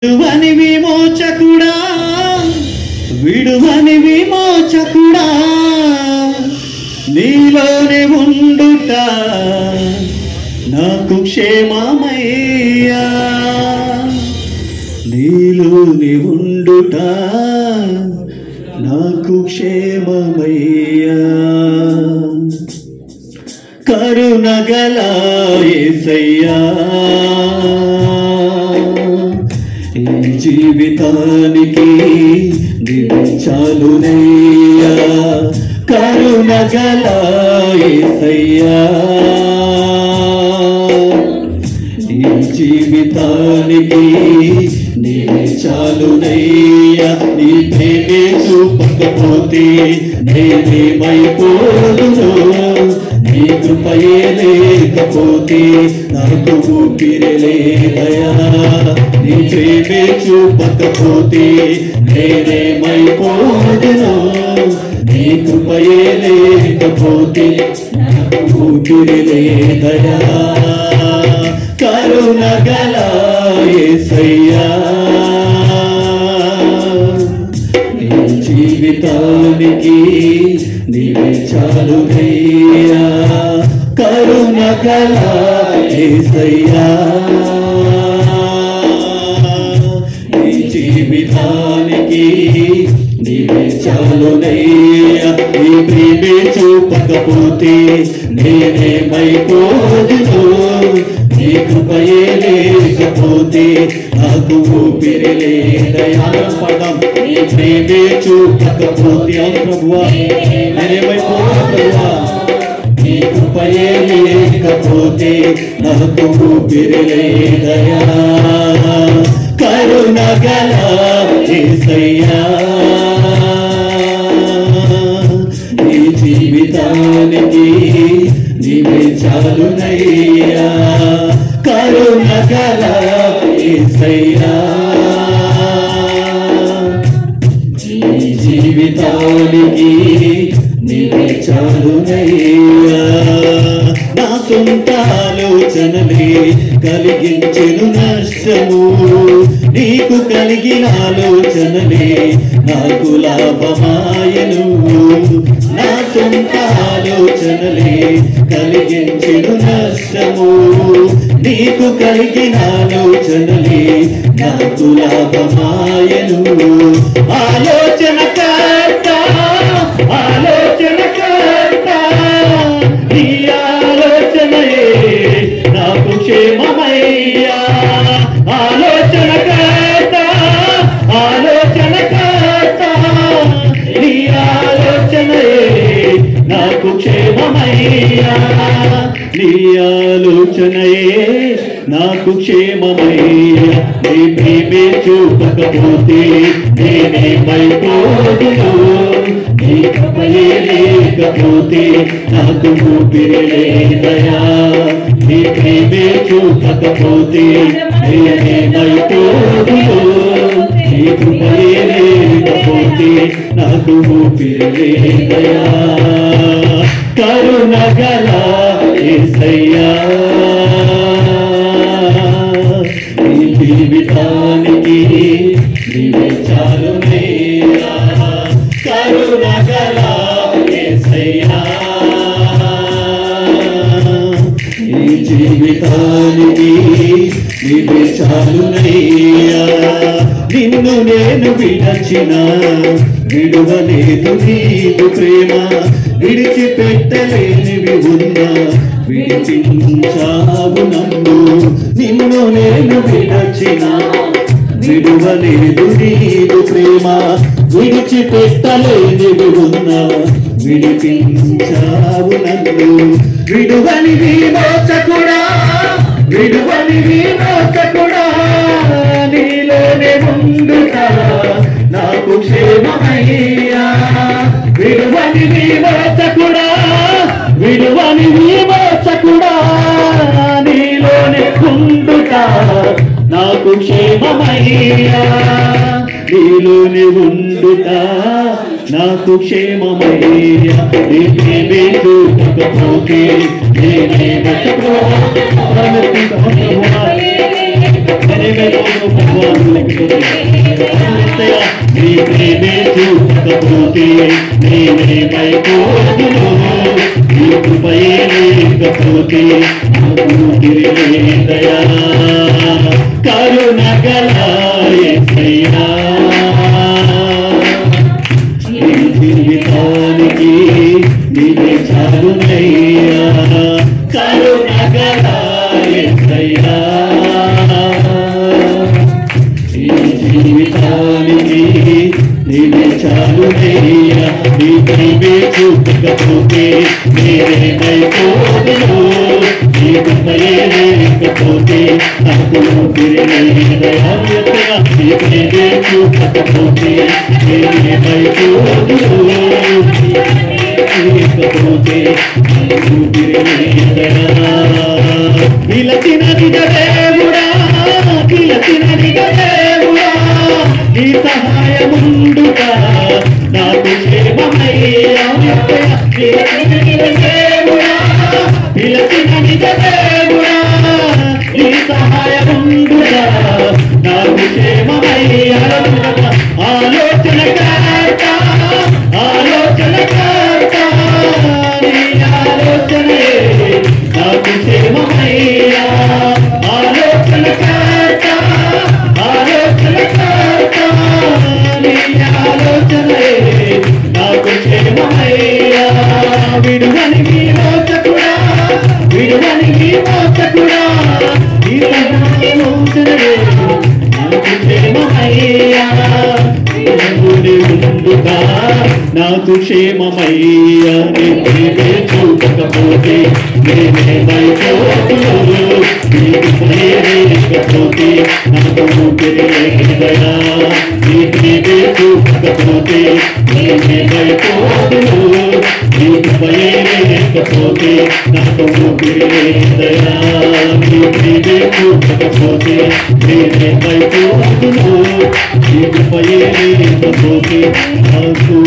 విడువని విమోచకుడా, విడువని విమోచకుడా, నీలోనే ఉండుట నాకు క్షేమమయ్యా, నీలోనే ఉండుట నాకు క్షేమమయ్యా. కరుణగల యేసయ్యా, ఈ జీవితానికి నీవే చాలునయ్యా. కరుణగల యేసయ్యా, ఈ జీవితానికి నీవే చాలునయ్యా. నీ ప్రేమే చూపకపోతే నేనేమైపోదును, నీ కృపయే లేకపోతే నాకు ఊపిరి లేదయా. నీ ప్రేమే చూపకపోతే నేనేమైపోదును, నీ కృపయే లేకపోతే నాకు ఊపిరి లేదయా. కరుణగల యేసయ్యా, నీ జీవితానికి నీవే చాలునయ్యా. కరుణగల యేసయ్యా, నీ జీవితానికి నీవే చాలునయ్యా. నీ ప్రేమే చూపకపోతే నేనేమైపోదును, నీ కృపయే లేకపోతే నాకు ఊపిరి లేదయా. పదం నీ ప్రేమే చూపకపోతే ప్రభువా నేనేమైపోదు ప్రభువా, నీ కృపయే లేకపోతే నాకు ఊపిరి లేదయా. కరుణగల యేసయ్యా, నీ జీవితానికి నీవే చాలునయ్యా. కరుణగల యేసయ్యా, నీ జీవితానికి నీవే చాలునయ్యా. నా సొంత ఆలోచనలే కలిగించెను నష్టము, నీకు కలిగిన ఆలోచనలే నాకు లాభమాయను. నా సొంత ఆలోచనలే కలిగించెను నష్టము, నీకు కలిగిన ఆలోచనలే నాకు లాభమాయను. ఆలోచన కర్త, ఆలోచన కర్త, నీ ఆలోచనయే నాకు క్షేమమయ్యా. ఆలోచన కర్త, ఆలోచన కర్త, నీ ఆలోచనయే నాకు క్షేమమయ్యా. నీ ఆలోచనయే నాకు క్షేమమయ్యా. నీ ప్రేమే చూపకపోతే నేనేమైపోదును, నీ కృపయే లేకపోతే నాకు ఊపిరి లేదయా. నీ ప్రేమే చూపకపోతే నేనేమైపోదును, నీ కృపయే లేకపోతే నాకు ఊపిరి లేదయా. కరుణగల యేసయ్యా, నీ జీవితానికి నీవే చాలునయ్యా. కరుణగల యేసయ్యా, నీ జీవితానికి నీవే చాలునయ్యా. నిన్ను నేను విడచిన విడువలేదు నీవు ప్రేమ, విడిచిపెట్టలేనివి ఉన్నా విడిపించావు నన్ను. నిన్ను నేను విడచిన విడువలేదు నీవు ప్రేమ, విడిచిపెట్టలేనివి ఉన్నా విడిపించావు నన్ను. విడువని విమోచకుడా, విడువని విమోచకుడా, నీలోనే ఉండుట నాకు క్షేమమయ్యా. విడువని విమోచకుడా, విడువని విమోచకుడా, నీలోనే ఉండుట నాకు క్షేమమయ్యా. నీలోనే ఉండుట నాకు క్షేమమయ్యా. నీ ప్రేమే చూపకపోతే నేనే నీ ప్రేమే చూపకపోతే నేనేమైపోదును నీ కృపయే లేకపోతే దయా కరుణ గల యేసయ్యా నీ జీవితానికి నీవే చాలునయ్యా కరుణ గల యేసయ్యా జీవితానికి నీవే చాలునయ్యా నీ ప్రేమే చూపకపోతే నేనేమైపోదును నీ కృపయే లేకపోతే నాకు దయా నీ ప్రేమే చూపకపోతే నేనేమైపోదును లేకపోతే నాకు నిలచిన దేవుడా నిలచిన దేవుడా నీ సహాయముండుగా నాకు క్షేమమయ్యా దేవుడా నిలచిన దేవుడా నీ సహాయముండుగా నాకు క్షేమమయ్యా ఆలోచన కర్త ఆలోచన కర్త నీ ఆలోచనే నాకు క్షేమమయ్యా ఆలోచన కర్త ఆలోచన కర్త నీ ఆలోచనే నాకు క్షేమమయ్యా విడువని మీ మోచకుడా విడువని మీ మోచకుడా ఈ ఆలోచనే నాకు క్షేమమయ్యా ముందుగా నాకు క్షేమమయ్యా నీవే చూపకపోతే నేనేమైపోదును నీవే లేకపోతే నాకు దయా నీవే చూపకపోతే నేనేమైపోదును నీవే లేకపోతే నాకు దయా నీవే చూపకపోతే నేనేమైపోదును నీవే లేకపోతే నాకు